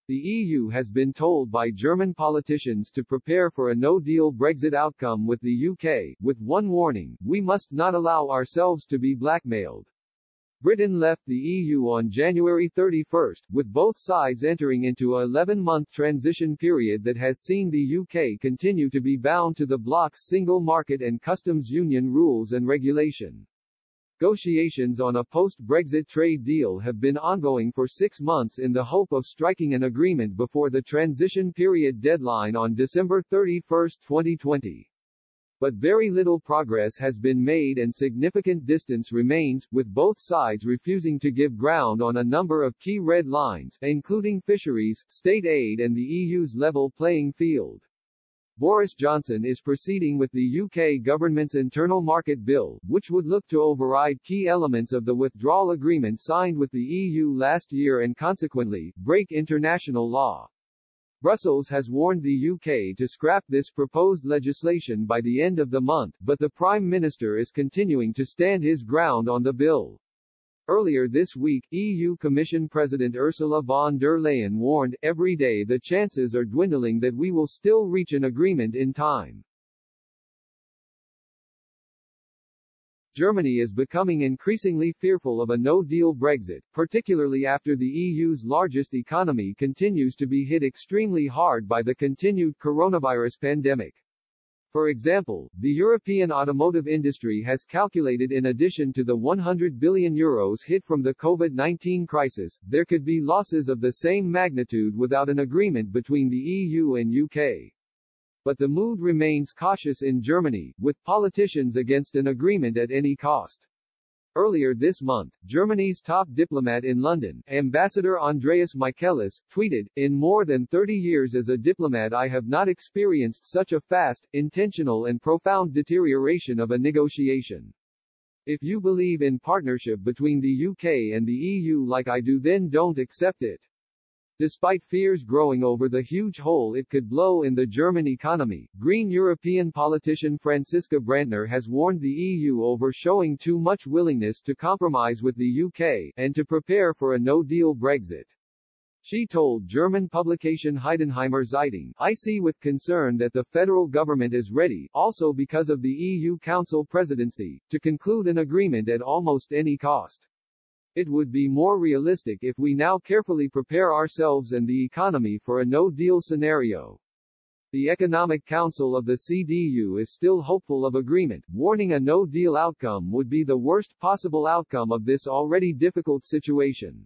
The EU has been told by German politicians to prepare for a no-deal Brexit outcome with the UK, with one warning: we must not allow ourselves to be blackmailed. Britain left the EU on January 31, with both sides entering into a 11-month transition period that has seen the UK continue to be bound to the bloc's single market and customs union rules and regulation. Negotiations on a post-Brexit trade deal have been ongoing for 6 months in the hope of striking an agreement before the transition period deadline on December 31, 2020. But very little progress has been made and significant distance remains, with both sides refusing to give ground on a number of key red lines, including fisheries, state aid and the EU's level playing field. Boris Johnson is proceeding with the UK government's internal market bill, which would look to override key elements of the withdrawal agreement signed with the EU last year and consequently, break international law. Brussels has warned the UK to scrap this proposed legislation by the end of the month, but the Prime Minister is continuing to stand his ground on the bill. Earlier this week, EU Commission President Ursula von der Leyen warned, "Every day the chances are dwindling that we will still reach an agreement in time." Germany is becoming increasingly fearful of a no-deal Brexit, particularly after the EU's largest economy continues to be hit extremely hard by the continued coronavirus pandemic. For example, the European automotive industry has calculated in addition to the €100 billion hit from the COVID-19 crisis, there could be losses of the same magnitude without an agreement between the EU and UK. But the mood remains cautious in Germany, with politicians against an agreement at any cost. Earlier this month, Germany's top diplomat in London, Ambassador Andreas Michaelis, tweeted, "In more than 30 years as a diplomat I have not experienced such a fast, intentional and profound deterioration of a negotiation. If you believe in partnership between the UK and the EU like I do, then don't accept it." Despite fears growing over the huge hole it could blow in the German economy, Green European politician Franziska Brandner has warned the EU over showing too much willingness to compromise with the UK, and to prepare for a no-deal Brexit. She told German publication Heidenheimer Zeitung, "I see with concern that the federal government is ready, also because of the EU Council presidency, to conclude an agreement at almost any cost. It would be more realistic if we now carefully prepare ourselves and the economy for a no-deal scenario." The Economic Council of the CDU is still hopeful of agreement, warning a no-deal outcome would be the worst possible outcome of this already difficult situation.